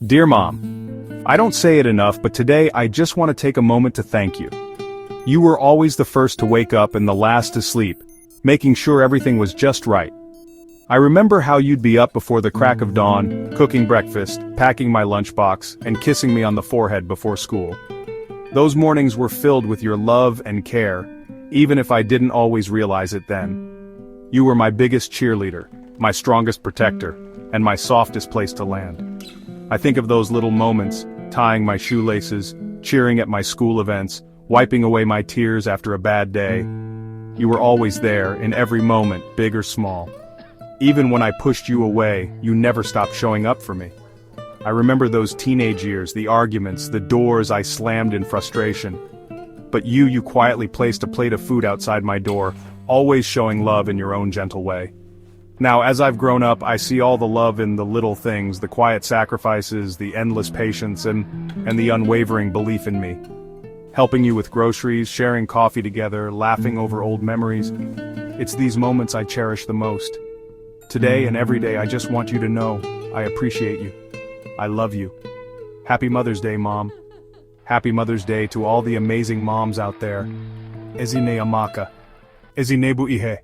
Dear Mom, I don't say it enough, but today I just want to take a moment to thank you. You were always the first to wake up and the last to sleep, making sure everything was just right. I remember how you'd be up before the crack of dawn, cooking breakfast, packing my lunchbox, and kissing me on the forehead before school. Those mornings were filled with your love and care, even if I didn't always realize it then. You were my biggest cheerleader, my strongest protector, and my softest place to land. I think of those little moments, tying my shoelaces, cheering at my school events, wiping away my tears after a bad day. You were always there, in every moment, big or small. Even when I pushed you away, you never stopped showing up for me. I remember those teenage years, the arguments, the doors I slammed in frustration. But you quietly placed a plate of food outside my door, always showing love in your own gentle way. Now, as I've grown up, I see all the love in the little things, the quiet sacrifices, the endless patience, and the unwavering belief in me. Helping you with groceries, sharing coffee together, laughing over old memories. It's these moments I cherish the most. Today and every day I just want you to know, I appreciate you. I love you. Happy Mother's Day, Mom. Happy Mother's Day to all the amazing moms out there. Ezine amaka. Ezinebu ihe.